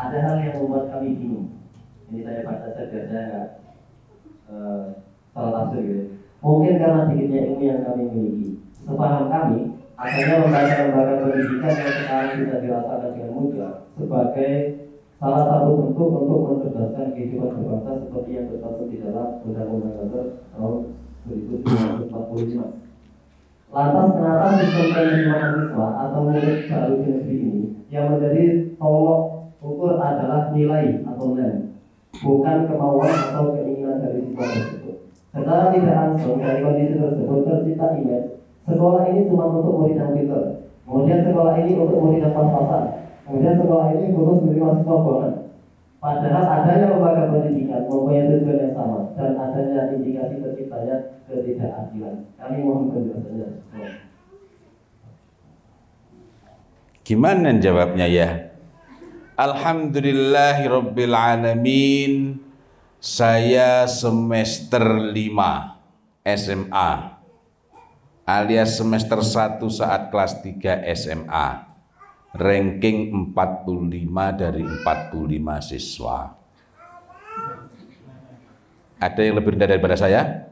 ada hal yang membuat kami bingung. Ini saya baca saja, saya nggak salah tafsir gitu. Mungkin karena sedikitnya ilmu yang kami miliki. Sepaham kami, adanya lembaga-lembaga pendidikan yang sekarang bisa dirasakan dengan mudah sebagai salah satu bentuk untuk mencerdaskan kehidupan berbangsa seperti yang tercantum di dalam Undang-Undang Dasar tahun 1945. Lantas kenapa sistem penerimaan siswa atau murid baru di negeri ini yang menjadi tolok ukur adalah nilai atau nilai, bukan kemauan atau keinginan dari siswa tersebut? Secara tidak langsung dari kondisi tersebut tercipta image sekolah ini cuma untuk murid yang pintar, kemudian sekolah ini untuk murid yang pas-pasan, kemudian sekolah ini khusus menerima siswa bohongan. Padahal adanya lembaga pendidikan mempunyai tujuan yang sama dan adanya indikasi terciptanya ketidakadilan. Kami mohon penjelasannya. Gimana jawabnya ya? Alhamdulillahirabbil alamin. Saya semester 5 SMA alias semester 1 saat kelas 3 SMA. Ranking 45 dari 45 siswa. Ada yang lebih rendah daripada saya?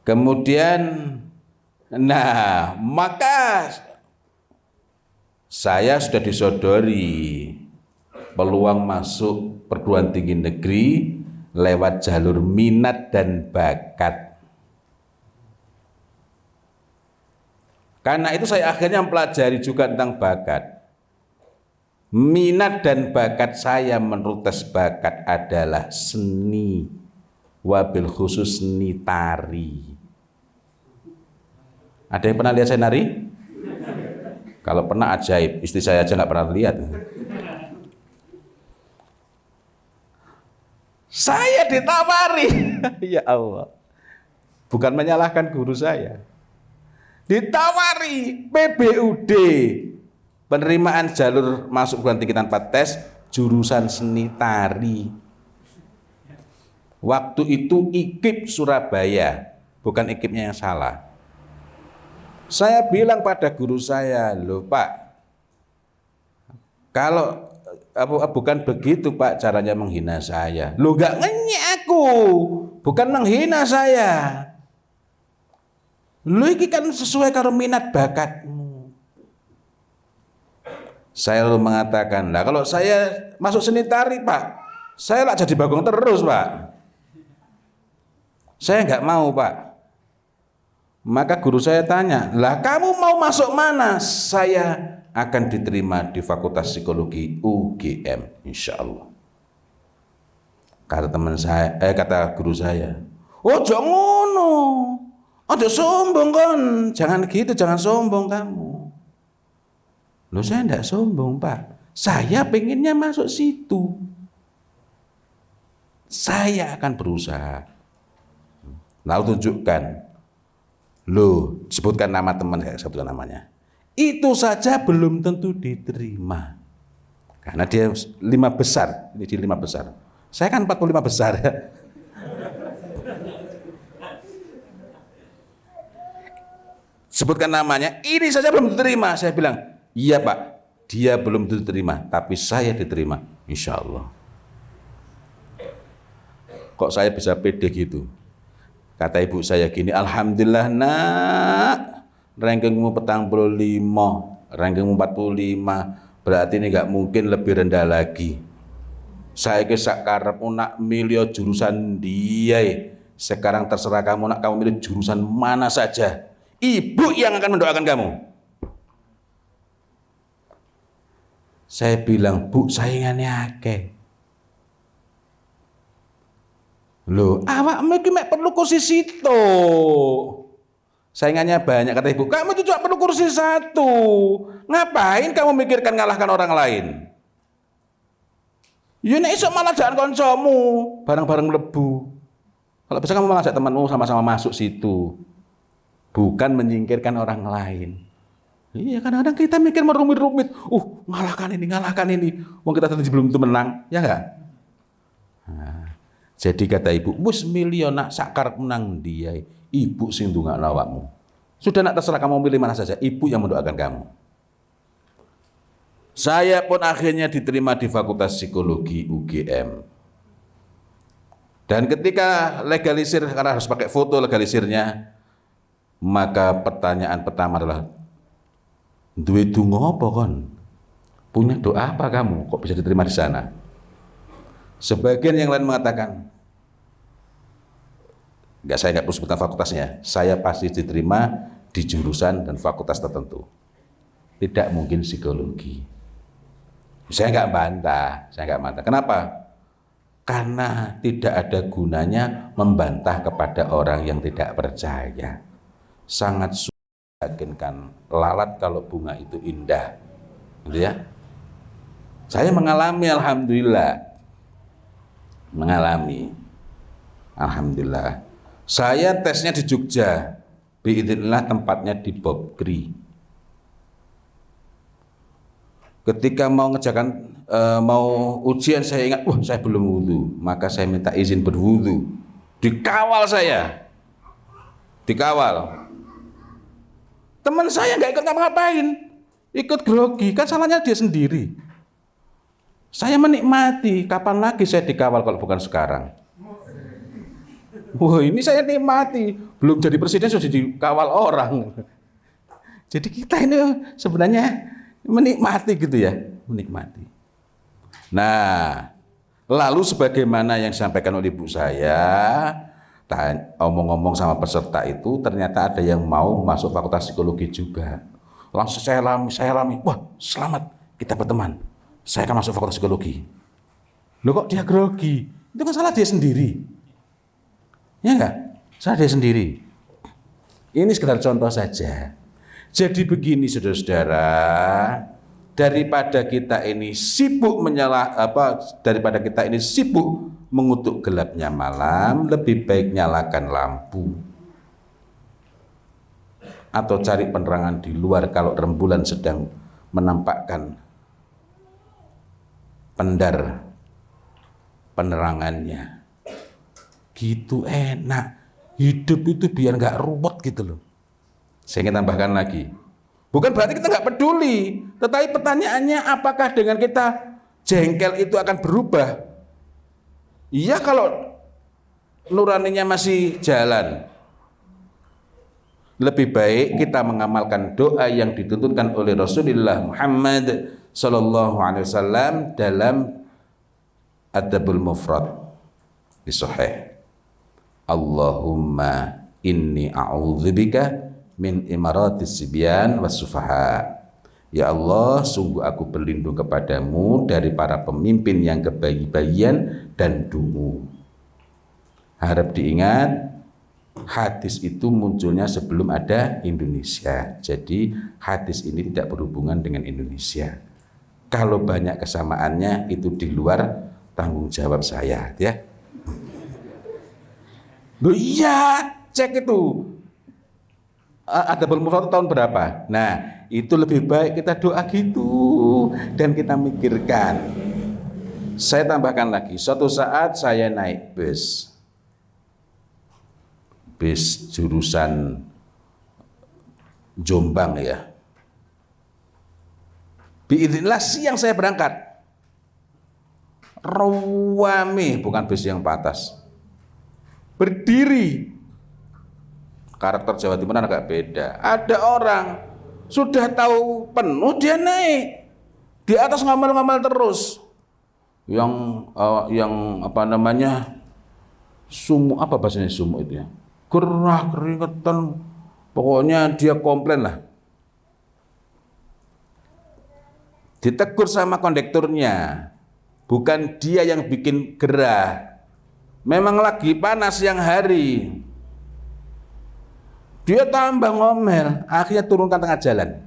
Kemudian, maka saya sudah disodori peluang masuk perguruan tinggi negeri lewat jalur minat dan bakat. Karena itu saya akhirnya mempelajari juga tentang bakat. Minat dan bakat saya menurut tes bakat adalah seni, wabil khusus seni tari. Ada yang pernah lihat saya nari? Kalau pernah ajaib, istri saya aja nggak pernah lihat. Saya ditawari, ya Allah, bukan menyalahkan guru saya. Ditawari PBUD, penerimaan jalur masuk perguruan tinggi tanpa tes, jurusan seni tari. Waktu itu IKIP Surabaya, bukan IKIP-nya yang salah. Saya bilang pada guru saya, loh Pak, kalau bukan begitu Pak caranya menghina saya. Loh gak ngenyek aku, bukan menghina saya. Lu iki kan sesuai karo minat bakatmu. Saya lalu mengatakan, nah kalau saya masuk seni tari Pak, saya lah jadi bagong terus Pak. Saya nggak mau Pak. Maka guru saya tanya, lah kamu mau masuk mana? Saya akan diterima di Fakultas Psikologi UGM, insya Allah. Kata teman saya, kata guru saya, oh jangan ngono. Ada sombong kan, jangan gitu, jangan sombong kamu. Loh saya enggak sombong Pak, saya pengennya masuk situ. Saya akan berusaha. Lalu tunjukkan, loh sebutkan nama teman saya, sebutkan namanya. Itu saja belum tentu diterima. Karena dia 5 besar, ini di 5 besar. Saya kan 45 besar. Sebutkan namanya, ini saja belum diterima. Saya bilang, iya Pak, dia belum diterima, tapi saya diterima, insya Allah. Kok saya bisa pede gitu? Kata ibu saya gini, alhamdulillah nak, rankingmu 45, rankingmu 45, berarti ini gak mungkin lebih rendah lagi. Saya kisah karep nak milih jurusan dia. Sekarang terserah kamu nak kamu milih jurusan mana saja. Ibu yang akan mendoakan kamu. Saya bilang, Bu, saingannya akeh. Loh, awakmu iki mek perlu kursi situ. Saingannya banyak, kata ibu. Kamu itu cuma perlu kursi 1. Ngapain kamu mikirkan ngalahkan orang lain? Ya nek iso malah jangan koncomu, bareng-bareng mlebu. Kalau bisa kamu malah ajak temanmu sama-sama masuk situ. Bukan menyingkirkan orang lain. Iya, kadang-kadang kita mikir merumit-rumit. Ngalahkan ini. Wong kita tadi belum tentu menang, ya enggak? Nah, jadi kata ibu, wis milih nak sakar menang dia. Ibu sing ndongakno awakmu. Sudah nak terserah kamu pilih mana saja, ibu yang mendoakan kamu. Saya pun akhirnya diterima di Fakultas Psikologi UGM. Dan ketika legalisir, karena harus pakai foto legalisirnya, maka pertanyaan pertama adalah, duwe donga apa kon? Punya doa apa kamu? Kok bisa diterima di sana? Sebagian yang lain mengatakan, saya nggak perlu sebutkan fakultasnya, saya pasti diterima di jurusan dan fakultas tertentu. Tidak mungkin psikologi. Saya nggak bantah. Kenapa? Karena tidak ada gunanya membantah kepada orang yang tidak percaya. Sangat sulit meyakinkan lalat kalau bunga itu indah, gitu ya. Saya mengalami, alhamdulillah. Saya tesnya di Jogja, biidznillah tempatnya di Bobgri. Ketika mau mau ujian, saya ingat, saya belum wudhu, maka saya minta izin berwudhu. Dikawal saya, teman saya nggak ikut ngapa-ngapain, ikut grogi, kan salahnya dia sendiri. Saya menikmati, kapan lagi saya dikawal kalau bukan sekarang. Ini saya nikmati, belum jadi presiden sudah dikawal orang. Jadi kita ini sebenarnya menikmati gitu ya, menikmati. Nah, lalu sebagaimana yang disampaikan oleh ibu saya, omong-omong sama peserta itu, ternyata ada yang mau masuk Fakultas Psikologi juga. Langsung saya alami, wah selamat, kita berteman, saya akan masuk Fakultas Psikologi. Loh kok dia grogi? Itu kan salah dia sendiri. Ya enggak? Salah dia sendiri. Ini sekedar contoh saja. Jadi begini saudara-saudara, daripada kita ini sibuk mengutuk gelapnya malam, lebih baik nyalakan lampu atau cari penerangan di luar kalau rembulan sedang menampakkan pendar penerangannya. Gitu enak. Hidup itu biar nggak ruwet gitu loh. Saya ingin tambahkan lagi, bukan berarti kita nggak peduli, tetapi pertanyaannya apakah dengan kita jengkel itu akan berubah? Iya kalau nuraninya masih jalan. Lebih baik kita mengamalkan doa yang dituntunkan oleh Rasulullah Muhammad sallallahu alaihi wasallam dalam Adabul Mufrad di Sahih. Allahumma inni a'udzubika min imaratis sibyan wasufaha. Ya Allah, sungguh aku berlindung kepadamu dari para pemimpin yang kebayi-bayian dan dungu. Harap diingat, hadis itu munculnya sebelum ada Indonesia. Jadi hadis ini tidak berhubungan dengan Indonesia. Kalau banyak kesamaannya itu di luar tanggung jawab saya, ya. Loh iya, cek itu. Adabul Mufrad tahun berapa? Nah, itu lebih baik kita doa gitu dan kita mikirkan. Saya tambahkan lagi, suatu saat saya naik bis jurusan Jombang ya. Biidznillah siang saya berangkat. Rawame, bukan bis yang patas. Berdiri. Karakter Jawa Timur agak beda. Ada orang sudah tahu penuh dia naik di atas ngamal-ngamal terus. Yang apa namanya? Sumuk, apa bahasanya sumuk itu ya? Gerah, keringetan. Pokoknya dia komplain lah. Ditegur sama kondekturnya. Bukan dia yang bikin gerah. Memang lagi panas siang hari. Dia tambah ngomel, akhirnya turunkan tengah jalan,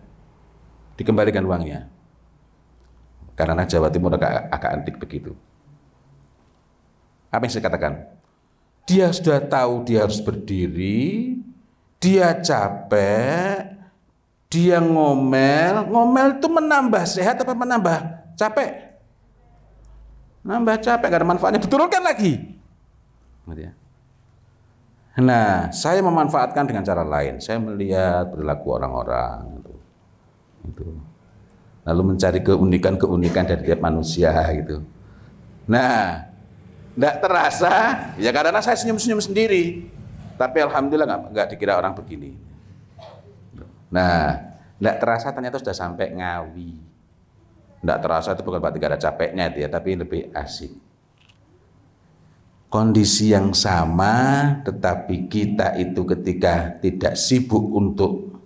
dikembalikan uangnya. Karena Jawa Timur agak antik begitu. Apa yang saya katakan? Dia sudah tahu dia harus berdiri, dia capek, dia ngomel itu menambah sehat apa menambah capek? Nambah capek, gak ada manfaatnya, diturunkan lagi. Nah, saya memanfaatkan dengan cara lain. Saya melihat perilaku orang-orang itu. lalu mencari keunikan-keunikan dari tiap manusia gitu. Nah, tidak terasa, ya karena saya senyum-senyum sendiri. Tapi alhamdulillah nggak dikira orang begini. Nah, tidak terasa ternyata sudah sampai Ngawi. Tidak terasa itu bukan berarti gak ada capeknya itu ya, tapi lebih asik. Kondisi yang sama, tetapi kita itu ketika tidak sibuk untuk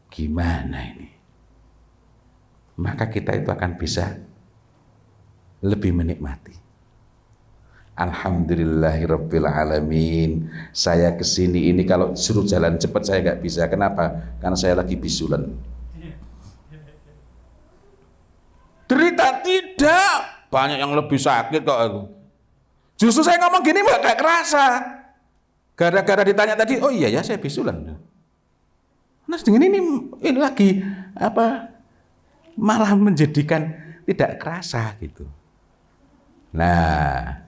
gimana ini, maka kita itu akan bisa lebih menikmati. Alhamdulillahirabbil alamin. Saya kesini ini kalau suruh jalan cepat saya nggak bisa. Kenapa? Karena saya lagi bisulan. Derita tidak, banyak yang lebih sakit kok aku. Justru saya ngomong gini nggak kerasa. Gara-gara ditanya tadi, oh iya ya saya bisulan. Nah dengan ini lagi apa? Malah menjadikan tidak kerasa gitu. Nah,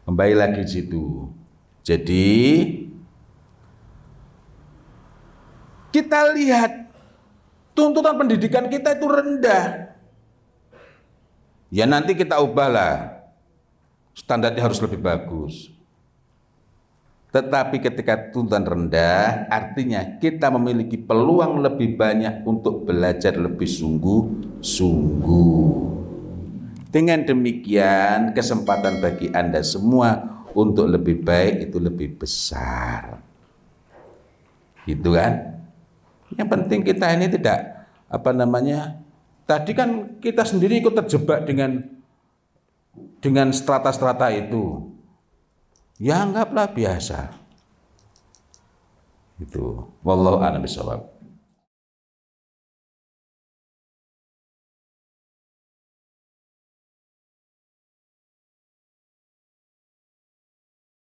kembali lagi di situ. Jadi kita lihat tuntutan pendidikan kita itu rendah. Ya nanti kita ubahlah, standarnya harus lebih bagus. Tetapi ketika tuntutan rendah, artinya kita memiliki peluang lebih banyak untuk belajar lebih sungguh-sungguh. Dengan demikian, kesempatan bagi Anda semua untuk lebih baik itu lebih besar. Gitu kan? Yang penting kita ini tidak tadi kan kita sendiri ikut terjebak dengan strata-strata itu. Ya anggaplah biasa. Itu. Wallahu a'lam bishawab.